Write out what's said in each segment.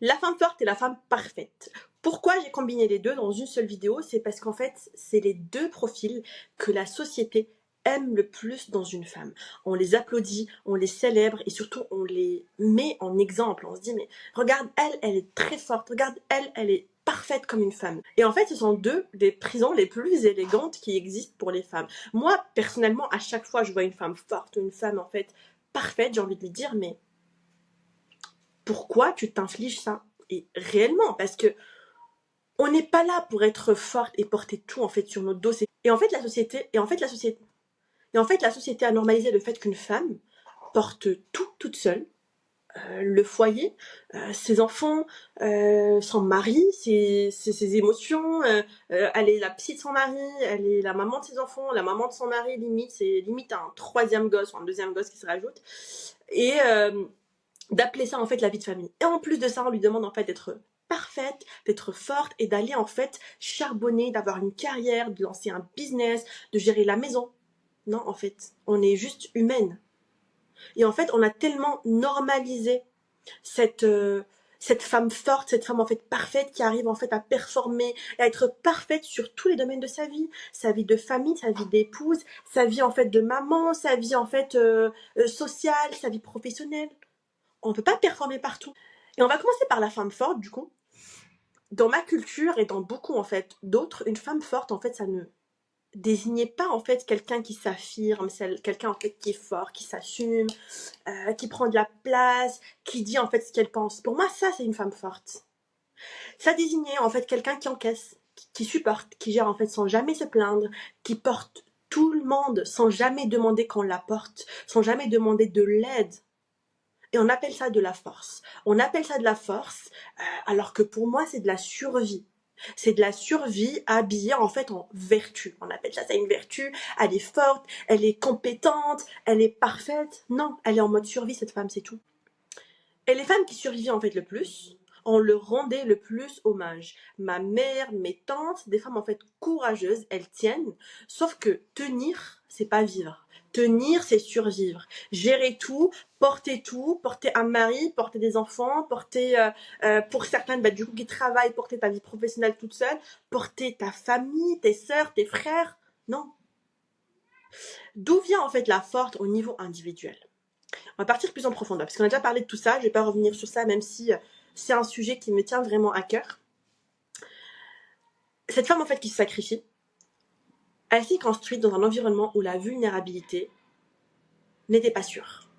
La femme forte et la femme parfaite. Pourquoi j'ai combiné les deux dans une seule vidéo? C'est parce qu'en fait, c'est les deux profils que la société aime le plus dans une femme. On les applaudit, on les célèbre et surtout on les met en exemple. On se dit mais regarde elle, elle est très forte. Regarde elle, elle est parfaite comme une femme. Et en fait, ce sont deux des prisons les plus élégantes qui existent pour les femmes. Moi, personnellement, à chaque fois que je vois une femme forte ou une femme en fait parfaite, j'ai envie de lui dire mais pourquoi tu t'infliges ça? Et réellement, parce que on n'est pas là pour être forte et porter tout en fait sur notre dos. Et en fait, la société a normalisé le fait qu'une femme porte tout toute seule. Le foyer, ses enfants, son mari, ses émotions. Elle est la psy de son mari, elle est la maman de ses enfants, la maman de son mari, limite, c'est limite un troisième gosse ou un deuxième gosse qui se rajoute. Et d'appeler ça en fait la vie de famille. Et en plus de ça, on lui demande en fait d'être parfaite, d'être forte et d'aller en fait charbonner, d'avoir une carrière, de lancer un business, de gérer la maison. Non, en fait, on est juste humaine. Et en fait, on a tellement normalisé cette femme forte, cette femme en fait parfaite qui arrive en fait à performer et à être parfaite sur tous les domaines de sa vie de famille, sa vie d'épouse, sa vie en fait de maman, sa vie en fait sociale, sa vie professionnelle. On ne peut pas performer partout. Et on va commencer par la femme forte, du coup. Dans ma culture et dans beaucoup, en fait, d'autres, une femme forte, en fait, ça ne désignait pas, en fait, quelqu'un qui s'affirme, quelqu'un, en fait, qui est fort, qui s'assume, qui prend de la place, qui dit, en fait, ce qu'elle pense. Pour moi, ça, c'est une femme forte. Ça désignait, en fait, quelqu'un qui encaisse, qui supporte, qui gère, en fait, sans jamais se plaindre, qui porte tout le monde sans jamais demander qu'on la porte, sans jamais demander de l'aide. Et on appelle ça de la force. On appelle ça de la force, alors que pour moi, c'est de la survie. C'est de la survie habillée en fait en vertu. On appelle ça une vertu. Elle est forte, elle est compétente, elle est parfaite. Non, elle est en mode survie, cette femme, c'est tout. Et les femmes qui survivaient en fait le plus, on leur rendait le plus hommage. Ma mère, mes tantes, des femmes en fait courageuses, elles tiennent. Sauf que tenir, c'est pas vivre. Tenir, c'est survivre. Gérer tout, porter un mari, porter des enfants, porter, pour certaines, bah, du coup, qui travaillent, porter ta vie professionnelle toute seule, porter ta famille, tes sœurs, tes frères. Non. D'où vient en fait la force au niveau individuel? On va partir plus en profondeur, parce qu'on a déjà parlé de tout ça, je ne vais pas revenir sur ça, même si c'est un sujet qui me tient vraiment à cœur. Cette femme, en fait, qui se sacrifie, elle s'est construite dans un environnement où la vulnérabilité n'était pas sûre.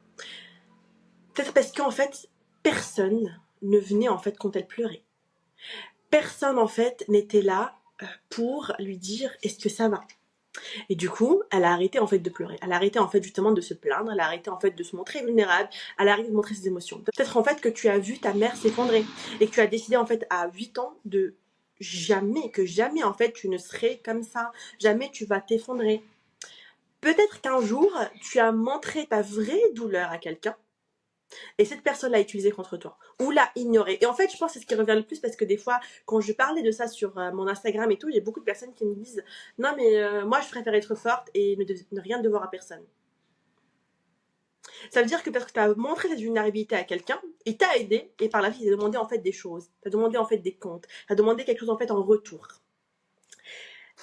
Peut-être parce qu'en fait, personne ne venait, en fait, quand elle pleurait. Personne, en fait, n'était là pour lui dire « est-ce que ça va ?» Et du coup, elle a arrêté en fait de pleurer. Elle a arrêté en fait justement de se plaindre. Elle a arrêté en fait de se montrer vulnérable. Elle a arrêté de montrer ses émotions. Peut-être en fait que tu as vu ta mère s'effondrer et que tu as décidé en fait à 8 ans de jamais en fait tu ne serais comme ça. Jamais tu vas t'effondrer. Peut-être qu'un jour, tu as montré ta vraie douleur à quelqu'un et cette personne l'a utilisé contre toi ou l'a ignoré. Et en fait, je pense que c'est ce qui revient le plus parce que des fois, quand je parlais de ça sur mon Instagram et tout, il y a beaucoup de personnes qui me disent « Non, mais moi, je préfère être forte et ne rien devoir à personne. » Ça veut dire que parce que tu as montré cette vulnérabilité à quelqu'un, il t'a aidé et par la suite, il t'a demandé en fait des choses. T'as demandé en fait des comptes. T'as demandé quelque chose en fait en retour.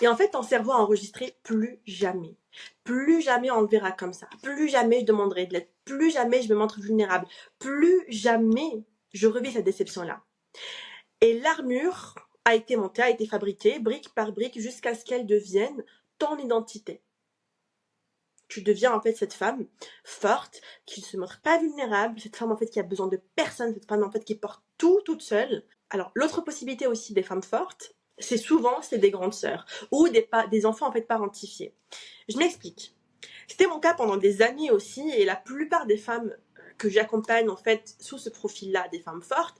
Et en fait, ton cerveau a enregistré plus jamais. Plus jamais on le verra comme ça. Plus jamais je demanderai de l'aide. Plus jamais je me montre vulnérable. Plus jamais je revis cette déception-là. Et l'armure a été montée, a été fabriquée, brique par brique, jusqu'à ce qu'elle devienne ton identité. Tu deviens en fait cette femme forte, qui ne se montre pas vulnérable, cette femme en fait qui a besoin de personne, cette femme en fait qui porte tout toute seule. Alors l'autre possibilité aussi des femmes fortes, c'est souvent des grandes sœurs ou des enfants en fait parentifiés. Je m'explique. C'était mon cas pendant des années aussi et la plupart des femmes que j'accompagne en fait sous ce profil-là, des femmes fortes,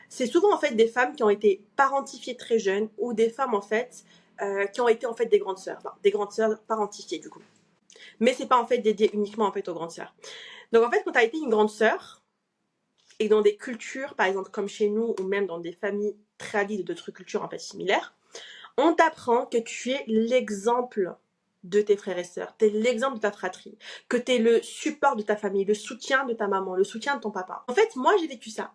c'est souvent en fait des femmes qui ont été parentifiées très jeunes ou des femmes en fait qui ont été en fait des grandes sœurs, enfin, des grandes sœurs parentifiées du coup. Mais c'est pas en fait dédié uniquement en fait aux grandes sœurs. Donc en fait quand tu as été une grande sœur et dans des cultures par exemple comme chez nous ou même dans des familles tradies d'autres cultures en fait similaires, on t'apprend que tu es l'exemple de tes frères et sœurs, tu es l'exemple de ta fratrie, que tu es le support de ta famille, le soutien de ta maman, le soutien de ton papa. En fait, moi j'ai vécu ça.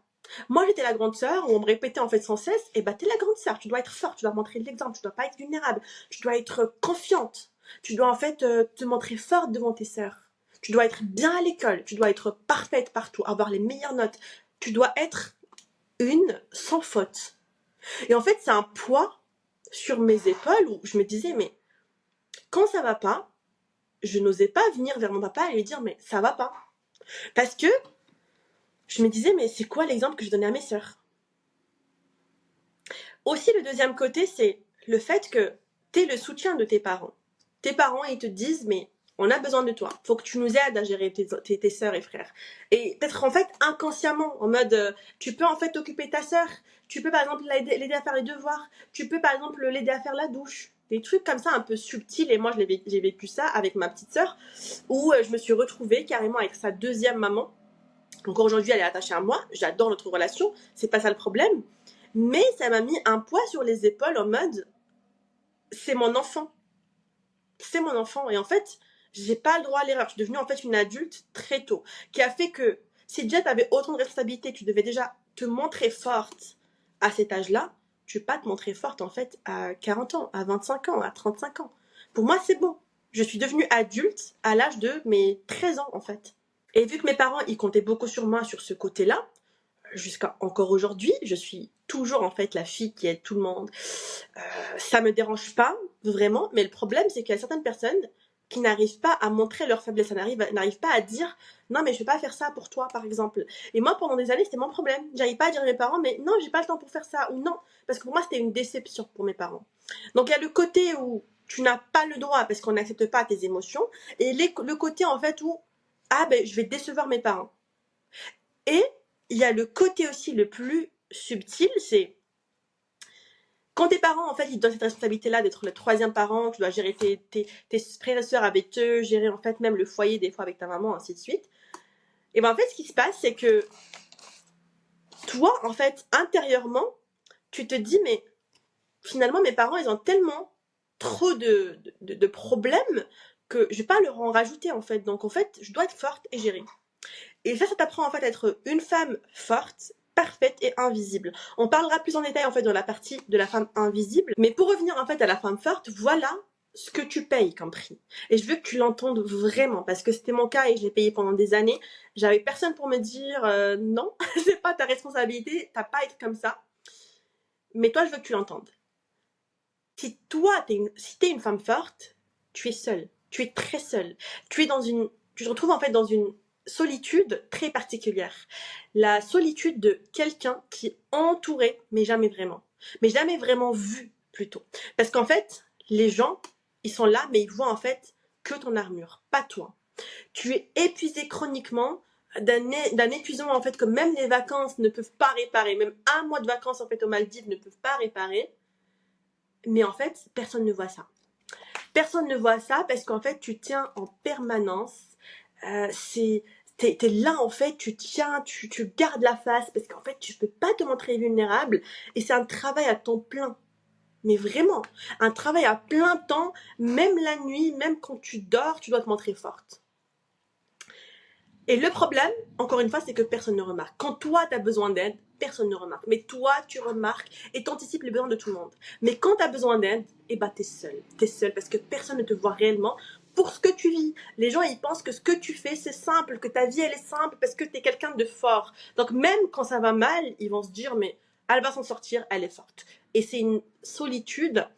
Moi, j'étais la grande sœur où on me répétait en fait sans cesse, t'es la grande sœur, tu dois être forte, tu dois montrer l'exemple, tu dois pas être vulnérable, tu dois être confiante, tu dois en fait te montrer forte devant tes sœurs. Tu dois être bien à l'école, tu dois être parfaite partout, avoir les meilleures notes. Tu dois être une sans faute. Et en fait, c'est un poids sur mes épaules où je me disais, mais quand ça va pas, je n'osais pas venir vers mon papa et lui dire, mais ça va pas. Parce que je me disais, mais c'est quoi l'exemple que je donnais à mes sœurs? Aussi, le deuxième côté, c'est le fait que tu es le soutien de tes parents. Tes parents, ils te disent, mais on a besoin de toi. Faut que tu nous aides à gérer tes sœurs et frères. Et peut-être en fait inconsciemment, en mode, tu peux en fait occuper ta sœur. Tu peux par exemple l'aider à faire les devoirs. Tu peux par exemple l'aider à faire la douche. Des trucs comme ça un peu subtils. Et moi, j'ai vécu ça avec ma petite sœur, où je me suis retrouvée carrément avec sa deuxième maman. Encore aujourd'hui, elle est attachée à moi. J'adore notre relation. C'est pas ça le problème. Mais ça m'a mis un poids sur les épaules en mode, c'est mon enfant. C'est mon enfant. Et en fait, j'ai pas le droit à l'erreur. Je suis devenue en fait une adulte très tôt. Qui a fait que si déjà tu avais autant de responsabilités, tu devais déjà te montrer forte à cet âge-là, tu peux pas te montrer forte en fait à 40 ans, à 25 ans, à 35 ans. Pour moi, c'est bon. Je suis devenue adulte à l'âge de mes 13 ans en fait. Et vu que mes parents, ils comptaient beaucoup sur moi sur ce côté-là, jusqu'à encore aujourd'hui, je suis toujours en fait la fille qui aide tout le monde. Ça me dérange pas vraiment, mais le problème c'est qu'il y a certaines personnes qui n'arrivent pas à montrer leur faiblesse, n'arrivent pas à dire non mais je vais pas faire ça pour toi par exemple. Et moi pendant des années c'était mon problème. J'arrive pas à dire à mes parents mais non j'ai pas le temps pour faire ça ou non parce que pour moi c'était une déception pour mes parents. Donc il y a le côté où tu n'as pas le droit parce qu'on n'accepte pas tes émotions et le côté en fait où je vais décevoir mes parents. Et il y a le côté aussi le plus subtil, c'est quand tes parents, en fait, ils te donnent cette responsabilité-là d'être le troisième parent, tu dois gérer tes frères et sœurs avec eux, gérer en fait même le foyer des fois avec ta maman, ainsi de suite. Et en fait, ce qui se passe, c'est que toi, en fait, intérieurement, tu te dis, mais finalement, mes parents, ils ont tellement trop de problèmes que je vais pas leur en rajouter, en fait. Donc, en fait, je dois être forte et gérer. Et ça t'apprend en fait à être une femme forte, parfaite et invisible. On parlera plus en détail en fait dans la partie de la femme invisible. Mais pour revenir en fait à la femme forte, voilà ce que tu payes comme prix. Et je veux que tu l'entendes vraiment parce que c'était mon cas et je l'ai payé pendant des années. J'avais personne pour me dire non, c'est pas ta responsabilité, t'as pas à être comme ça. Mais toi, je veux que tu l'entendes. Si toi, si t'es une femme forte, tu es seule. Tu es très seule. Tu te retrouves en fait dans une solitude très particulière. La solitude de quelqu'un qui est entouré, mais jamais vraiment. Mais jamais vraiment vu, plutôt. Parce qu'en fait, les gens, ils sont là, mais ils voient en fait que ton armure, pas toi. Tu es épuisé chroniquement, d'un épuisement en fait que même les vacances ne peuvent pas réparer. Même un mois de vacances en fait aux Maldives ne peuvent pas réparer. Mais en fait, personne ne voit ça. Personne ne voit ça parce qu'en fait, tu tiens en permanence. T'es là en fait, tu tiens, tu gardes la face parce qu'en fait, tu peux pas te montrer vulnérable. Et c'est un travail à temps plein. Mais vraiment, un travail à plein temps, même la nuit, même quand tu dors, tu dois te montrer forte. Et le problème, encore une fois, c'est que personne ne remarque. Quand toi, tu as besoin d'aide, personne ne remarque. Mais toi, tu remarques et t'anticipes les besoins de tout le monde. Mais quand tu as besoin d'aide, t'es seule. T'es seule parce que personne ne te voit réellement pour ce que tu vis. Les gens, ils pensent que ce que tu fais, c'est simple, que ta vie, elle est simple parce que tu es quelqu'un de fort. Donc même quand ça va mal, ils vont se dire, mais elle va s'en sortir, elle est forte. Et c'est une solitude,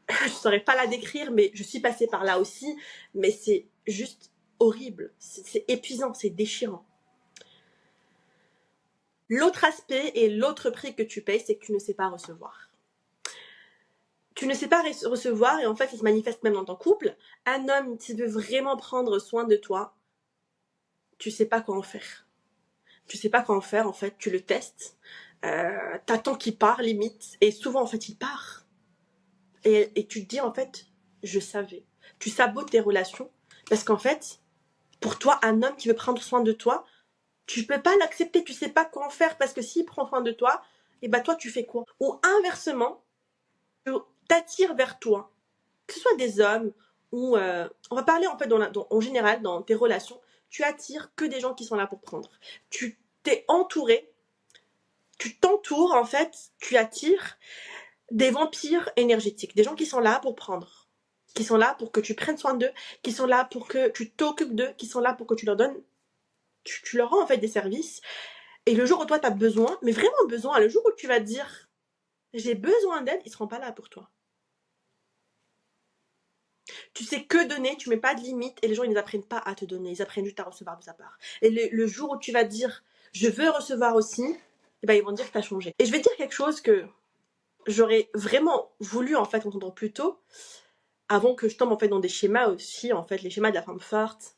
je ne saurais pas la décrire, mais je suis passée par là aussi, mais c'est juste horrible, c'est épuisant, c'est déchirant. L'autre aspect et l'autre prix que tu payes, c'est que tu ne sais pas recevoir. Tu ne sais pas recevoir et en fait, ça se manifeste même dans ton couple. Un homme qui veut vraiment prendre soin de toi, tu sais pas quoi en faire. Tu sais pas quoi en faire, en fait, tu le testes. T'attends qu'il part, limite. Et souvent, en fait, il part. Et tu te dis, en fait, je savais. Tu sabotes tes relations parce qu'en fait, pour toi, un homme qui veut prendre soin de toi, tu peux pas l'accepter, tu sais pas quoi en faire parce que s'il prend soin de toi, toi tu fais quoi? Ou inversement, tu t'attires vers toi, que ce soit des hommes ou on va parler en fait en général dans tes relations, tu attires que des gens qui sont là pour prendre. Tu t'es entouré Tu t'entoures, en fait, tu attires des vampires énergétiques, des gens qui sont là pour prendre, qui sont là pour que tu prennes soin d'eux, qui sont là pour que tu t'occupes d'eux, qui sont là pour que tu leur donnes, tu leur rends en fait des services. Et le jour où toi tu as besoin, mais vraiment besoin, le jour où tu vas te dire j'ai besoin d'aide, ils seront pas là pour toi. Tu sais que donner, tu mets pas de limite et les gens ils n'apprennent pas à te donner, ils apprennent juste à recevoir de sa part. Et le jour où tu vas dire je veux recevoir aussi, eh ben, ils vont dire que tu as changé. Et je vais te dire quelque chose que j'aurais vraiment voulu en fait entendre plus tôt, avant que je tombe en fait dans des schémas aussi, en fait les schémas de la femme forte.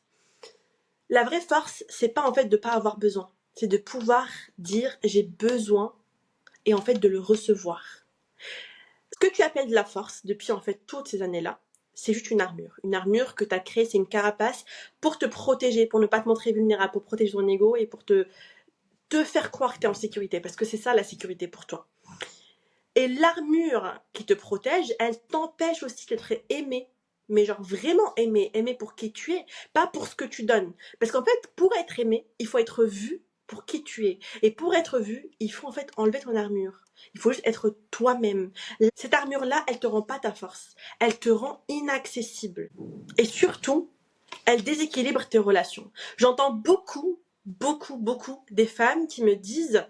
La vraie force, c'est pas en fait de pas avoir besoin, c'est de pouvoir dire j'ai besoin et en fait de le recevoir. Ce que tu appelles de la force depuis en fait toutes ces années-là, c'est juste une armure que tu as créée, c'est une carapace pour te protéger, pour ne pas te montrer vulnérable, pour protéger ton ego et pour te faire croire que tu es en sécurité, parce que c'est ça la sécurité pour toi. Et l'armure qui te protège, elle t'empêche aussi d'être aimé, mais genre vraiment aimé pour qui tu es, pas pour ce que tu donnes. Parce qu'en fait, pour être aimé, il faut être vu pour qui tu es. Et pour être vu, il faut en fait enlever ton armure. Il faut juste être toi-même. Cette armure-là, elle te rend pas ta force. Elle te rend inaccessible. Et surtout, elle déséquilibre tes relations. J'entends beaucoup des femmes qui me disent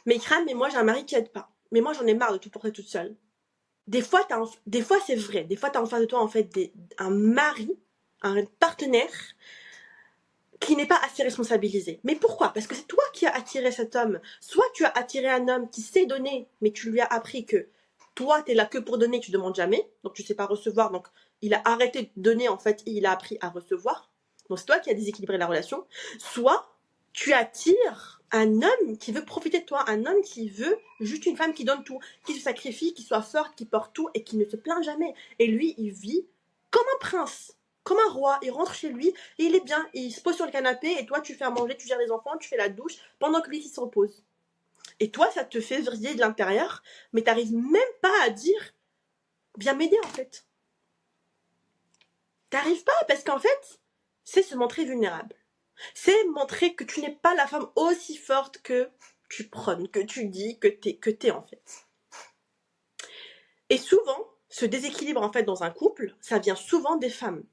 mais Ikram, mais moi j'ai un mari qui aide pas. Mais moi j'en ai marre de tout porter toute seule. Des fois c'est vrai. Des fois t'as en face de toi en fait un mari, un partenaire qui n'est pas assez responsabilisé. Mais pourquoi? Parce que c'est toi qui as attiré cet homme. Soit tu as attiré un homme qui sait donner, mais tu lui as appris que toi t'es là que pour donner, tu demandes jamais, donc tu sais pas recevoir, donc il a arrêté de donner en fait et il a appris à recevoir. Donc c'est toi qui as déséquilibré la relation. Soit tu attires un homme qui veut profiter de toi, un homme qui veut juste une femme qui donne tout, qui se sacrifie, qui soit forte, qui porte tout et qui ne se plaint jamais. Et lui, il vit comme un prince, comme un roi. Il rentre chez lui, et il est bien, il se pose sur le canapé et toi tu fais à manger, tu gères les enfants, tu fais la douche pendant que lui il se repose. Et toi ça te fait vriller de l'intérieur, mais t'arrives même pas à dire viens m'aider en fait. T'arrives pas parce qu'en fait c'est se montrer vulnérable. C'est montrer que tu n'es pas la femme aussi forte que tu prônes, que tu dis que t'es en fait. Et souvent, ce déséquilibre en fait dans un couple, ça vient souvent des femmes.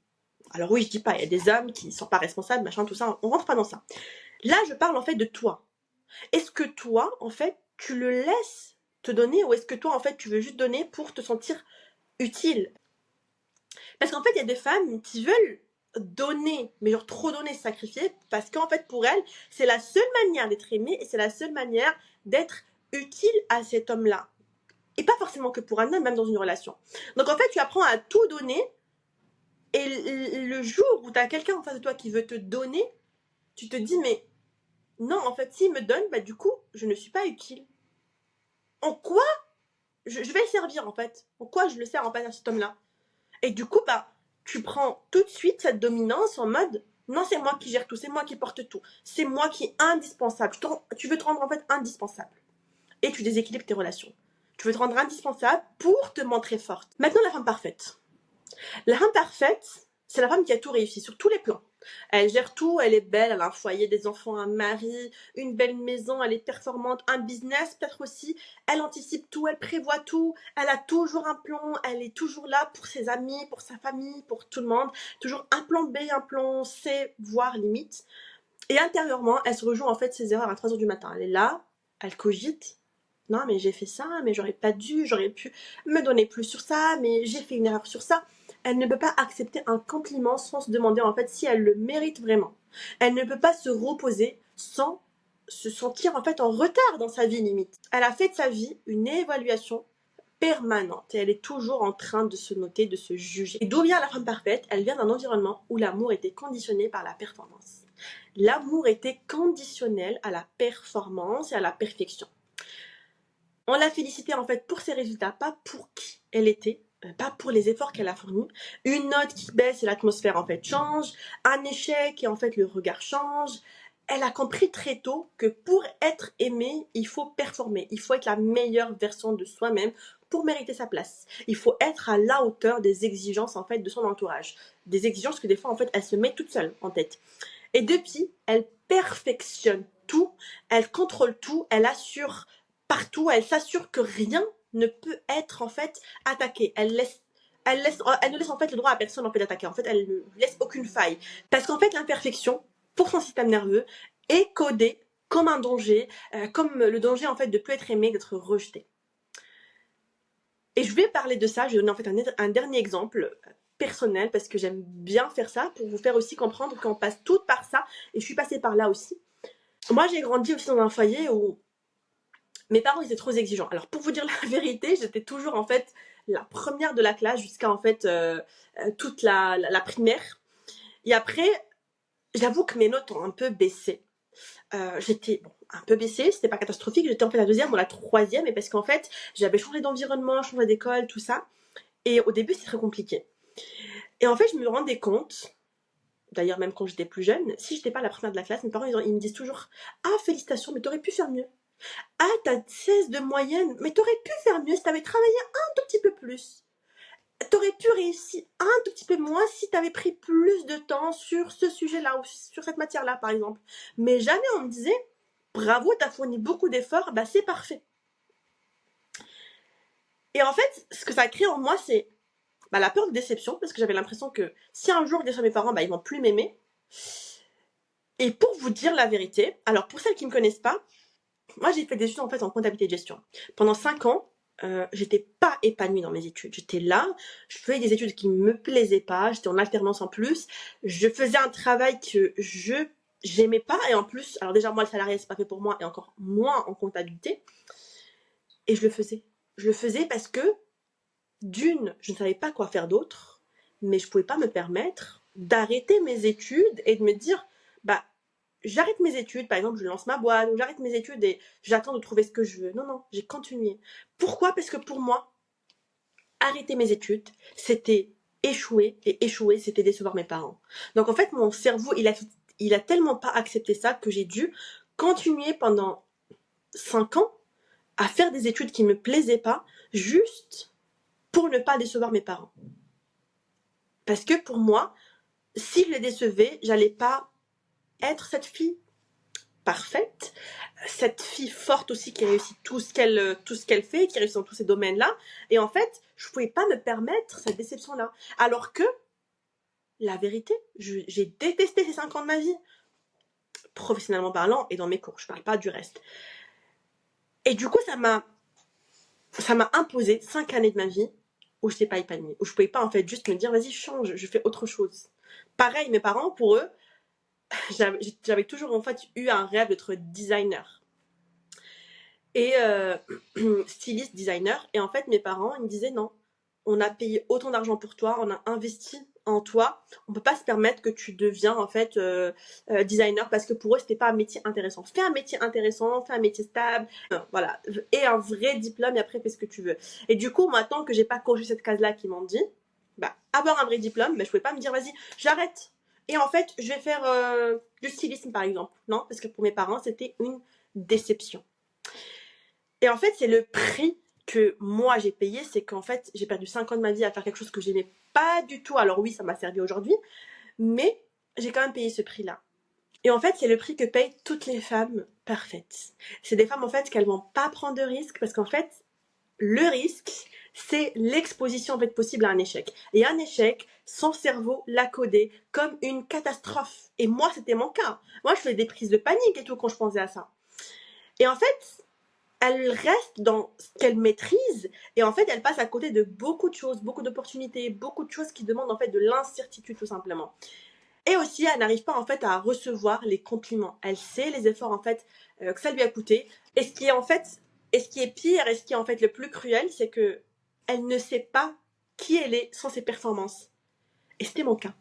Alors oui, je dis pas, il y a des hommes qui sont pas responsables, machin, tout ça, on rentre pas dans ça. Là, je parle en fait de toi. Est-ce que toi, en fait, tu le laisses te donner ou est-ce que toi, en fait, tu veux juste donner pour te sentir utile? Parce qu'en fait, il y a des femmes qui veulent donner, mais genre trop donner, sacrifier, parce qu'en fait, pour elles, c'est la seule manière d'être aimée et c'est la seule manière d'être utile à cet homme-là. Et pas forcément que pour un homme, même dans une relation. Donc en fait, tu apprends à tout donner et le jour où tu as quelqu'un en face de toi qui veut te donner, tu te dis mais non, en fait, s'il me donne, bah du coup, je ne suis pas utile. En quoi je vais le servir en fait? En quoi je le sers en fait à cet homme-là? Et du coup, bah, tu prends tout de suite cette dominance en mode non, c'est moi qui gère tout, c'est moi qui porte tout, c'est moi qui est indispensable. Tu veux te rendre en fait indispensable. Et tu déséquilibres tes relations. Tu veux te rendre indispensable pour te montrer forte. Maintenant, la femme parfaite. La femme parfaite, c'est la femme qui a tout réussi sur tous les plans. Elle gère tout, elle est belle, elle a un foyer, des enfants, un mari, une belle maison, elle est performante, un business peut-être aussi. Elle anticipe tout, elle prévoit tout, elle a toujours un plan, elle est toujours là pour ses amis, pour sa famille, pour tout le monde. Toujours un plan B, un plan C, voire limite. Et intérieurement, elle se rejoue en fait ses erreurs à 3h du matin. Elle est là, elle cogite. Non, mais j'ai fait ça, mais j'aurais pas dû, j'aurais pu me donner plus sur ça, mais j'ai fait une erreur sur ça. Elle ne peut pas accepter un compliment sans se demander en fait si elle le mérite vraiment. Elle ne peut pas se reposer sans se sentir en fait en retard dans sa vie limite. Elle a fait de sa vie une évaluation permanente et elle est toujours en train de se noter, de se juger. Et d'où vient la femme parfaite? Elle vient d'un environnement où l'amour était conditionné par la performance. L'amour était conditionnel à la performance et à la perfection. On l'a félicitée en fait pour ses résultats, pas pour qui elle était, pas pour les efforts qu'elle a fournis. Une note qui baisse et l'atmosphère en fait change. Un échec et en fait le regard change. Elle a compris très tôt que pour être aimée, il faut performer. Il faut être la meilleure version de soi-même pour mériter sa place. Il faut être à la hauteur des exigences en fait de son entourage. Des exigences que des fois en fait elle se met toute seule en tête. Et depuis, elle perfectionne tout, elle contrôle tout, elle assure partout, elle s'assure que rien ne peut être en fait attaqué. Elle ne laisse en fait le droit à personne en fait d'attaquer. En fait, elle ne laisse aucune faille. Parce qu'en fait, l'imperfection, pour son système nerveux, est codée comme un danger, comme le danger en fait de plus être aimé, d'être rejeté. Et je vais parler de ça, je vais donner en fait un dernier exemple personnel parce que j'aime bien faire ça pour vous faire aussi comprendre qu'on passe toutes par ça et je suis passée par là aussi. Moi, j'ai grandi aussi dans un foyer où mes parents étaient trop exigeants. Alors, pour vous dire la vérité, j'étais toujours en fait la première de la classe jusqu'à en fait toute la primaire. Et après, j'avoue que mes notes ont un peu baissé. J'étais un peu baissée, c'était pas catastrophique, j'étais en fait la deuxième ou la troisième, et parce qu'en fait, j'avais changé d'environnement, changé d'école, tout ça. Et au début, c'est très compliqué. Et en fait, je me rendais compte, d'ailleurs même quand j'étais plus jeune, si j'étais pas la première de la classe, mes parents ils me disent toujours « Ah, félicitations, mais t'aurais pu faire mieux. Ah, t'as 16 de moyenne, mais t'aurais pu faire mieux si t'avais travaillé un tout petit peu plus. T'aurais pu réussir un tout petit peu moins si t'avais pris plus de temps sur ce sujet-là ou sur cette matière-là, par exemple. Mais jamais on me disait « Bravo, t'as fourni beaucoup d'efforts, bah c'est parfait. » Et en fait, ce que ça a créé en moi, c'est la peur de déception, parce que j'avais l'impression que si un jour je déçois mes parents, ils vont plus m'aimer. Et pour vous dire la vérité, alors pour celles qui me connaissent pas, moi j'ai fait des études en fait en comptabilité de gestion. Pendant 5 ans, j'étais pas épanouie dans mes études. J'étais là, je faisais des études qui me plaisaient pas, j'étais en alternance en plus, je faisais un travail que j'aimais pas, et en plus, alors déjà moi le salarié c'est pas fait pour moi, et encore moins en comptabilité, et je le faisais. Je le faisais parce que d'une, je ne savais pas quoi faire d'autre, mais je pouvais pas me permettre d'arrêter mes études et de me dire, j'arrête mes études, par exemple, je lance ma boîte, ou j'arrête mes études et j'attends de trouver ce que je veux. Non, non, j'ai continué. Pourquoi? Parce que pour moi, arrêter mes études, c'était échouer, et échouer, c'était décevoir mes parents. Donc en fait, mon cerveau, il a tellement pas accepté ça que j'ai dû continuer pendant 5 ans à faire des études qui me plaisaient pas, juste pour ne pas décevoir mes parents. Parce que pour moi, si je les décevais, j'allais pas être cette fille parfaite, cette fille forte aussi qui réussit tout ce qu'elle fait, qui réussit dans tous ces domaines-là. Et en fait, je pouvais pas me permettre cette déception-là. Alors que, la vérité, j'ai détesté ces 5 ans de ma vie, professionnellement parlant et dans mes cours. Je parle pas du reste. Et du coup, ça m'a imposé 5 années de ma vie où je n'étais pas épanouie, où je pouvais pas en fait juste me dire vas-y change, je fais autre chose. Pareil, mes parents, pour eux, j'avais toujours en fait eu un rêve d'être designer et styliste designer, et en fait mes parents ils me disaient non, on a payé autant d'argent pour toi, on a investi en toi, on peut pas se permettre que tu deviens en fait designer, parce que pour eux c'était pas un métier intéressant. Fais un métier intéressant, fais un métier stable, voilà, et un vrai diplôme, et après fais ce que tu veux. Et du coup maintenant que j'ai pas coché cette case là qui m'ont dit avoir un vrai diplôme, je pouvais pas me dire vas-y j'arrête et en fait je vais faire du stylisme par exemple. Non, parce que pour mes parents c'était une déception. Et en fait c'est le prix que moi j'ai payé, c'est qu'en fait j'ai perdu 5 ans de ma vie à faire quelque chose que j'aimais pas du tout. Alors oui, ça m'a servi aujourd'hui, mais j'ai quand même payé ce prix là. Et en fait c'est le prix que payent toutes les femmes parfaites. C'est des femmes en fait qu'elles vont pas prendre de risques, parce qu'en fait le risque, c'est l'exposition en fait possible à un échec. Et un échec, son cerveau l'a codé comme une catastrophe. Et moi, c'était mon cas. Moi, je faisais des prises de panique et tout quand je pensais à ça. Et en fait, elle reste dans ce qu'elle maîtrise, et en fait, elle passe à côté de beaucoup de choses, beaucoup d'opportunités, beaucoup de choses qui demandent en fait de l'incertitude tout simplement. Et aussi, elle n'arrive pas en fait à recevoir les compliments. Elle sait les efforts en fait que ça lui a coûté. Et ce qui est pire, et ce qui est en fait le plus cruel, c'est que elle ne sait pas qui elle est sans ses performances. Et c'était mon cas.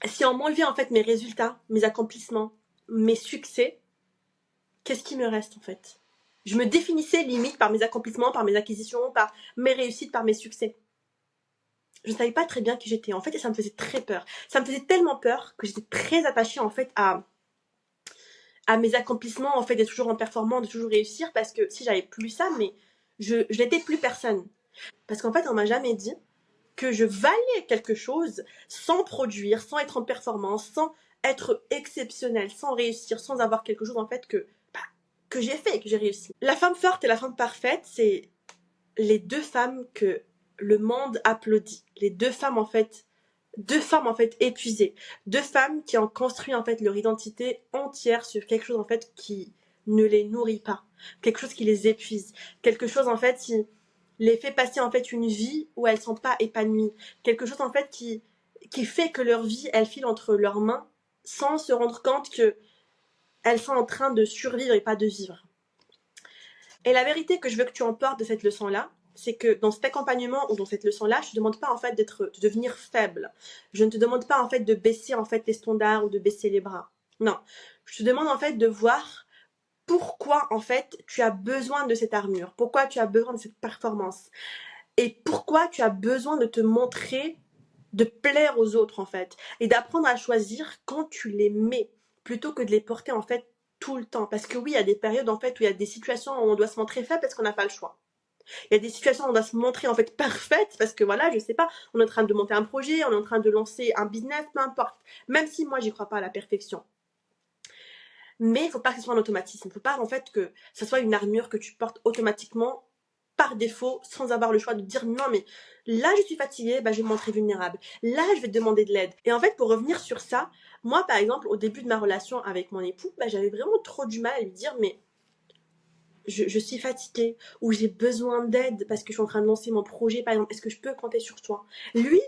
Si on m'enlevait en fait mes résultats, mes accomplissements, mes succès, qu'est-ce qui me reste en fait? Je me définissais limite par mes accomplissements, par mes acquisitions, par mes réussites, par mes succès. Je ne savais pas très bien qui j'étais en fait, et ça me faisait très peur. Ça me faisait tellement peur que j'étais très attachée en fait à mes accomplissements, en fait, d'être toujours en performance, de toujours réussir, parce que si j'avais plus ça, mais je n'étais plus personne. Parce qu'en fait, on m'a jamais dit que je valais quelque chose sans produire, sans être en performance, sans être exceptionnelle, sans réussir, sans avoir quelque chose en fait que j'ai fait, que j'ai réussi. La femme forte et la femme parfaite, c'est les deux femmes que le monde applaudit. Les deux femmes en fait épuisées, deux femmes qui ont construit en fait leur identité entière sur quelque chose en fait qui ne les nourrit pas, quelque chose qui les épuise, quelque chose en fait qui les fait passer en fait une vie où elles sont pas épanouies, quelque chose en fait qui fait que leur vie elle file entre leurs mains sans se rendre compte que elles sont en train de survivre et pas de vivre. Et la vérité que je veux que tu emportes de cette leçon-là, c'est que dans cet accompagnement ou dans cette leçon-là, je te demande pas en fait de devenir faible. Je ne te demande pas en fait de baisser en fait les standards ou de baisser les bras. Non, je te demande en fait de voir pourquoi en fait tu as besoin de cette armure, pourquoi tu as besoin de cette performance et pourquoi tu as besoin de te montrer, de plaire aux autres en fait et d'apprendre à choisir quand tu les mets plutôt que de les porter en fait tout le temps. Parce que oui, il y a des périodes en fait où il y a des situations où on doit se montrer faible parce qu'on n'a pas le choix. Il y a des situations où on doit se montrer en fait parfaite parce que voilà, je sais pas, on est en train de monter un projet, on est en train de lancer un business, peu importe. Même si moi j'y crois pas à la perfection. Mais il faut pas que ce soit un automatisme. Il faut pas en fait que ça soit une armure que tu portes automatiquement par défaut sans avoir le choix de dire non mais là je suis fatiguée, bah, je vais me montrer vulnérable. Là je vais te demander de l'aide. Et en fait pour revenir sur ça, moi par exemple au début de ma relation avec mon époux, bah, j'avais vraiment trop du mal à lui dire mais je suis fatiguée ou j'ai besoin d'aide parce que je suis en train de lancer mon projet par exemple, est-ce que je peux compter sur toi? Lui,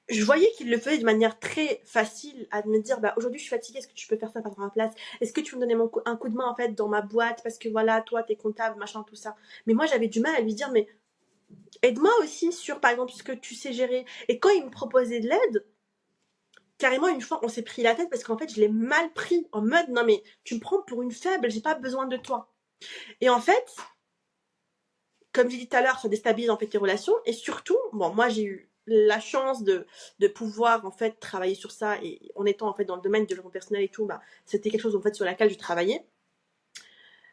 je voyais qu'il le faisait de manière très facile à me dire bah aujourd'hui je suis fatiguée, est-ce que tu peux faire ça par ma place, est-ce que tu peux me donner un coup de main en fait dans ma boîte parce que voilà toi t'es comptable machin tout ça. Mais moi j'avais du mal à lui dire mais aide-moi aussi sur par exemple ce que tu sais gérer. Et quand il me proposait de l'aide, carrément une fois on s'est pris la tête parce qu'en fait je l'ai mal pris en mode non mais tu me prends pour une faible, j'ai pas besoin de toi. Et en fait comme j'ai dit tout à l'heure, ça déstabilise en fait les relations. Et surtout, bon, moi j'ai eu la chance de pouvoir en fait travailler sur ça et en étant en fait dans le domaine de développement personnel et tout, bah, c'était quelque chose en fait sur laquelle je travaillais.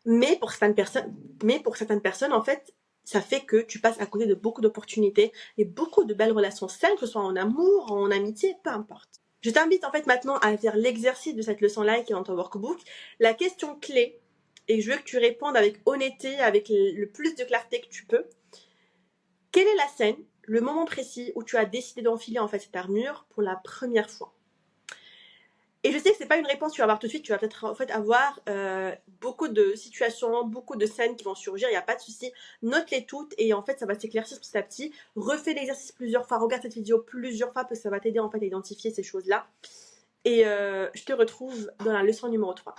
Mais pour certaines personnes, en fait, ça fait que tu passes à côté de beaucoup d'opportunités et beaucoup de belles relations saines, que ce soit en amour, en amitié, peu importe. Je t'invite en fait maintenant à faire l'exercice de cette leçon-là qui est dans ton workbook. La question clé, et je veux que tu répondes avec honnêteté, avec le plus de clarté que tu peux. Quelle est la scène, le moment précis où tu as décidé d'enfiler en fait cette armure pour la première fois? Et je sais que c'est pas une réponse que tu vas avoir tout de suite, tu vas peut-être en fait avoir beaucoup de situations, beaucoup de scènes qui vont surgir, il n'y a pas de souci. Note-les toutes et en fait ça va s'éclaircir petit à petit. Refais l'exercice plusieurs fois, regarde cette vidéo plusieurs fois parce que ça va t'aider en fait à identifier ces choses-là. Et je te retrouve dans la leçon numéro 3.